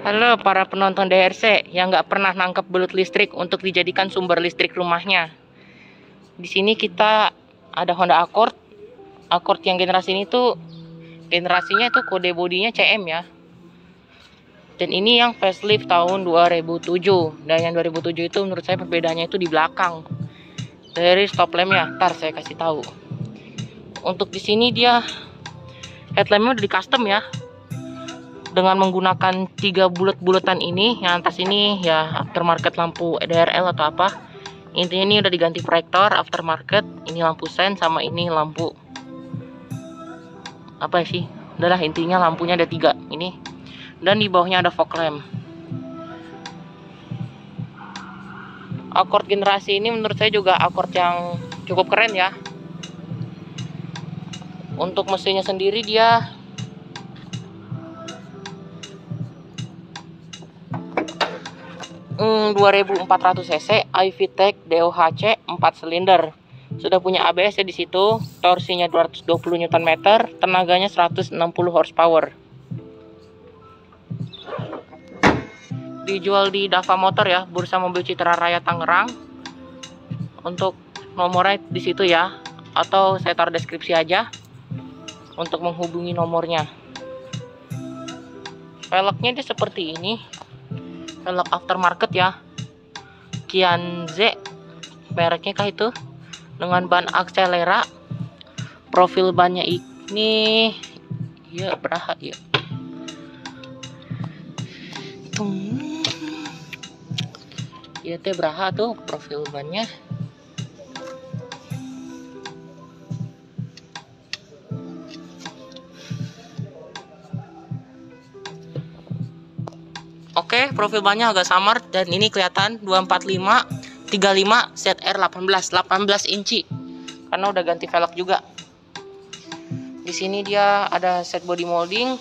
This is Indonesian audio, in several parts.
Halo para penonton DRC yang nggak pernah nangkep belut listrik untuk dijadikan sumber listrik rumahnya. Di sini kita ada Honda Accord. Accord yang generasi ini tuh generasinya itu kode bodinya CM ya. Dan ini yang facelift tahun 2007. Dan yang 2007 itu menurut saya perbedaannya itu di belakang. Dari stop lampnya, ntar saya kasih tahu. Untuk di sini dia headlampnya udah di custom ya. Dengan menggunakan 3 bulat-bulatan ini, yang atas ini ya aftermarket lampu EDRL atau apa. Intinya ini udah diganti proyektor aftermarket, ini lampu sen sama ini lampu apa sih? Udahlah intinya lampunya ada 3 ini. Dan di bawahnya ada fog lamp. Accord generasi ini menurut saya juga Accord yang cukup keren ya. Untuk mesinnya sendiri dia 2400 cc, iVTEC DOHC 4 silinder. Sudah punya ABS ya di situ. Torsinya 220 Nm, tenaganya 160 horsepower. Dijual di Dava Motor ya, Bursa Mobil Citra Raya Tangerang. Untuk nomornya di situ ya, atau saya taruh deskripsi aja untuk menghubungi nomornya. Velgnya dia seperti ini. Velg aftermarket ya, Kian Z mereknya kah itu, dengan ban Accelera. Profil bannya ini ya berapa ya, ya teh berapa tuh profil bannya. Oke, profil bannya agak samar dan ini kelihatan 245 35 ZR 18 inci karena udah ganti velg juga. Di sini dia ada set body molding,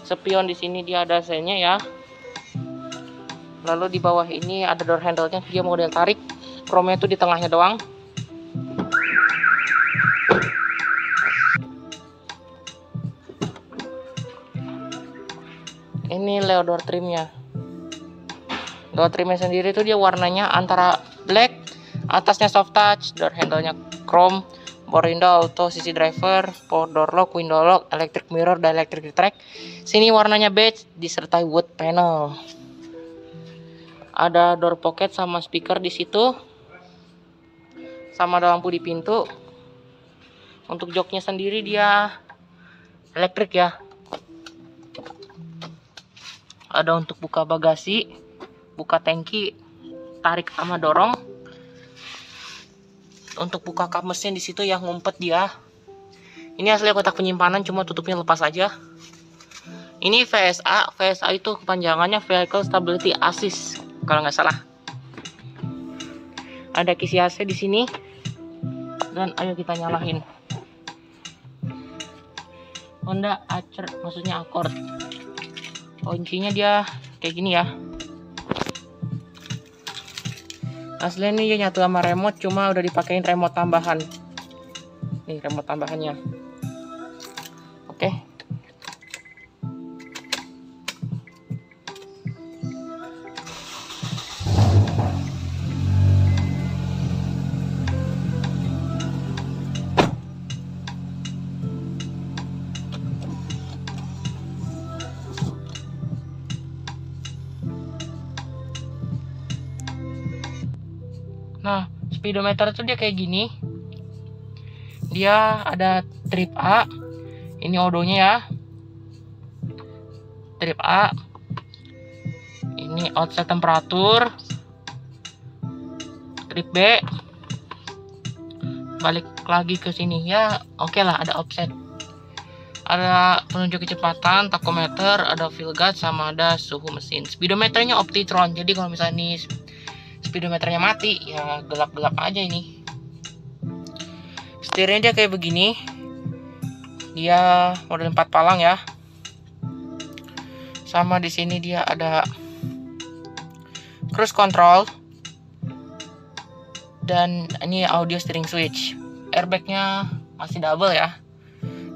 spion di sini dia ada selnya ya. Lalu di bawah ini ada door handle-nya, dia model tarik, chrome-nya tuh di tengahnya doang. Ini Leo door trimnya. Door trimnya sendiri tuh dia warnanya antara black, atasnya soft touch, door handle-nya chrome, power window auto, sisi driver, power door lock, window lock, electric mirror, dan electric track. Sini warnanya beige disertai wood panel. Ada door pocket sama speaker di situ. Sama ada lampu di pintu. Untuk joknya sendiri dia elektrik ya. Ada untuk buka bagasi, buka tangki, tarik sama dorong. Untuk buka kap mesin di situ yang ngumpet dia. Ini asli kotak penyimpanan, cuma tutupnya lepas aja. Ini VSA, VSA itu kepanjangannya Vehicle Stability Assist kalau nggak salah. Ada kisi AC di sini. Dan ayo kita nyalain. Honda Accord, maksudnya Accord. Kuncinya dia kayak gini ya. Aslinya ini dia nyatu sama remote, cuma udah dipakein remote tambahan. Nih remote tambahannya. Oke. Nah, speedometer itu dia kayak gini. Dia ada trip A. Ini odonya ya. Trip A. Ini outset temperatur. Trip B. Balik lagi ke sini ya. Oke lah, ada offset. Ada penunjuk kecepatan, tachometer, ada fuel guard, sama ada suhu mesin. Speedometernya Optitron. Jadi kalau misalnya ini speedometernya mati ya gelap-gelap aja ini. Setirnya dia kayak begini. Dia model 4 palang ya. Sama di sini dia ada cruise control. Dan ini audio steering switch. Airbagnya masih double ya.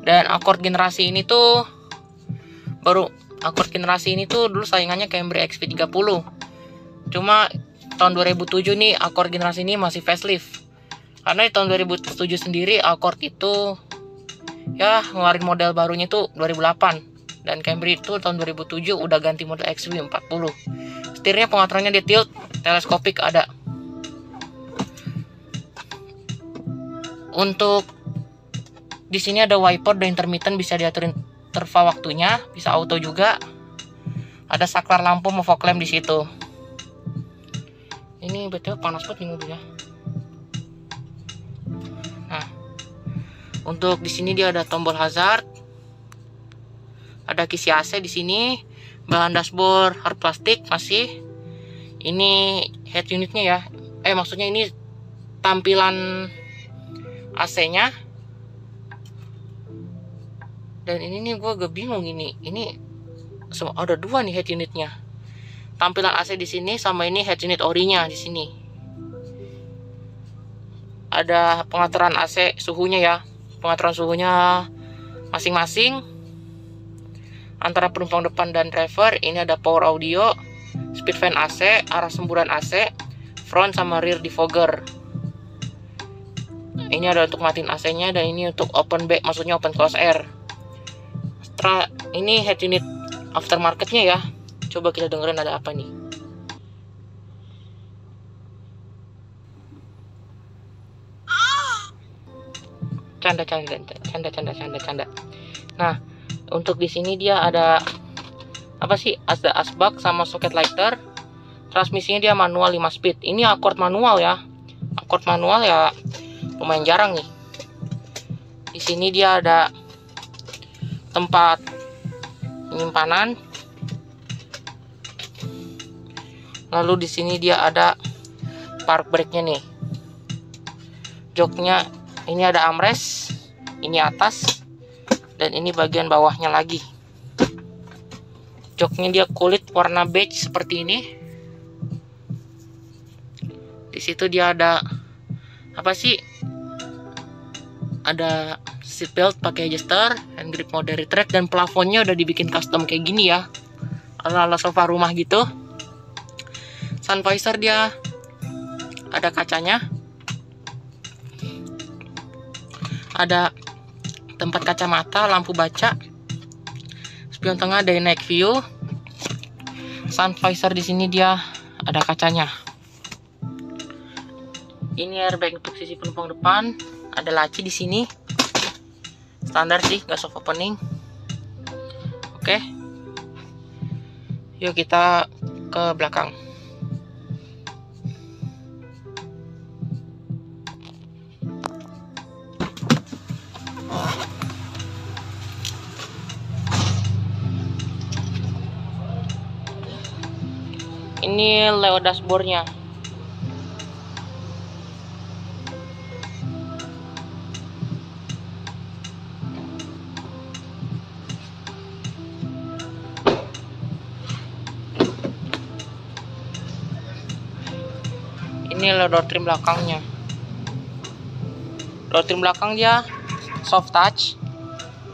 Dan Accord generasi ini tuh baru Accord generasi ini tuh dulu saingannya Camry XV30. Cuma tahun 2007 nih Accord generasi ini masih facelift. Karena di tahun 2007 sendiri Accord itu ya ngeluarin model barunya itu 2008. Dan Camry itu tahun 2007 udah ganti model XV40. Setirnya pengaturannya di tilt, teleskopik ada. Untuk di sini ada wiper dan intermittent, bisa diaturin interval waktunya, bisa auto juga. Ada saklar lampu mau fog lamp di situ. Ini betul panas banget nih mobilnya. Nah, untuk di sini dia ada tombol hazard, ada kisi AC di sini, bahan dashboard hard plastik masih. Ini head unitnya ya. Maksudnya ini tampilan AC-nya. Dan ini nih gue agak bingung ini ada dua nih head unitnya. Tampilan AC di sini sama ini head unit orinya di sini. Ada pengaturan AC suhunya ya. Pengaturan suhunya masing-masing antara penumpang depan dan driver. Ini ada power audio, speed fan AC, arah semburan AC, front sama rear defogger. Ini ada untuk matiin AC-nya dan ini untuk open back, maksudnya open close air. Ini head unit aftermarketnya ya. Coba kita dengerin ada apa nih. Canda. Nah, untuk di sini dia ada apa sih? Ada asbak sama socket lighter. Transmisinya dia manual 5 speed. Ini Accord manual ya. Accord manual ya lumayan jarang nih. Di sini dia ada tempat penyimpanan. Lalu di sini dia ada park brake-nya nih. Joknya ini ada armrest, ini atas dan ini bagian bawahnya lagi. Joknya dia kulit warna beige seperti ini. Di situ dia ada apa sih? Ada seatbelt pakai adjuster, hand grip mode retract, dan plafonnya udah dibikin custom kayak gini ya, ala-ala sofa rumah gitu. Sun visor dia ada kacanya, ada tempat kacamata, lampu baca, spion tengah dari night view. Sun visor di sini dia ada kacanya. Ini airbag untuk sisi penumpang depan. Ada laci di sini. Standar sih, nggak soft opening. Oke. Yuk kita ke belakang. Ini lewat dashboardnya. Ini door trim belakangnya. Door trim belakang dia soft touch.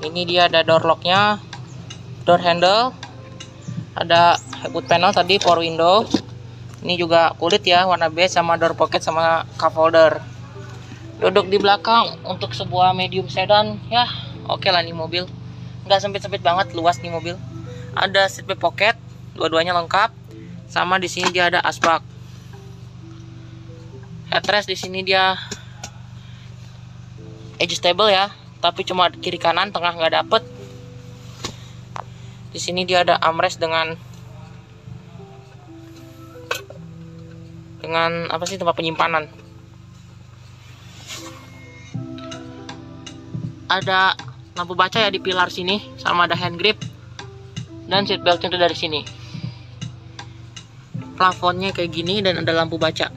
Ini dia ada door locknya, door handle, ada wood panel tadi, power window. Ini juga kulit ya, warna beige, sama door pocket sama cup holder. Duduk di belakang untuk sebuah medium sedan ya, oke lah nih mobil. Nggak sempit-sempit banget, luas nih mobil. Ada seat back pocket, dua-duanya lengkap. Sama di sini dia ada asbak. Headrest di sini dia adjustable ya, tapi cuma kiri kanan, tengah nggak dapet. Di sini dia ada armrest dengan apa sih, tempat penyimpanan. Ada lampu baca ya di pilar sini, sama ada hand grip dan seat beltnya itu dari sini. Plafonnya kayak gini dan ada lampu baca.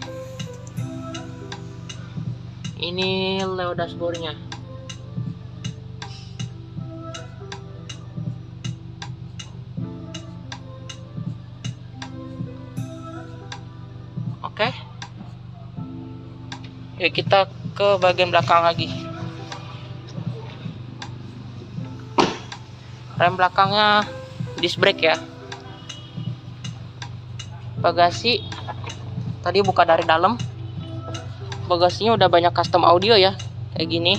Ini lewat dashboardnya. Oke. Yuk kita ke bagian belakang lagi. Rem belakangnya disc brake ya. Bagasi tadi buka dari dalam. Bagasinya udah banyak custom audio ya, kayak gini.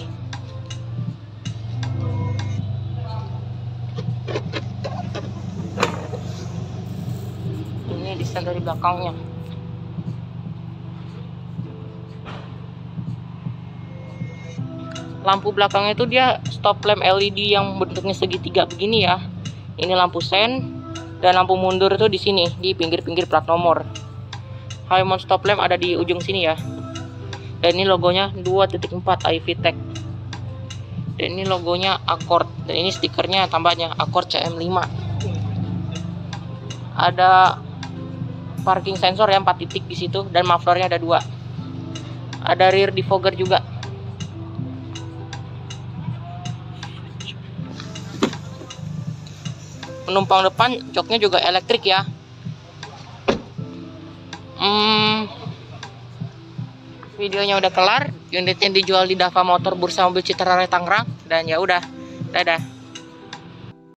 Ini desain dari belakangnya. Lampu belakangnya itu dia stop lamp LED yang bentuknya segitiga begini ya. Ini lampu sen, dan lampu mundur itu di sini di pinggir-pinggir plat nomor. High mount stop lamp ada di ujung sini ya. Dan ini logonya 2.4 iVTEC. Dan ini logonya Accord. Dan ini stikernya tambahnya Accord CM5. Ada parking sensor ya 4 titik di situ, dan mufflernya ada 2. Ada rear defogger juga. Penumpang depan joknya juga elektrik ya. Videonya udah kelar. Unitnya dijual di Dava Motor Bursa Mobil Citarare Tangerang. Dan ya udah, dadah.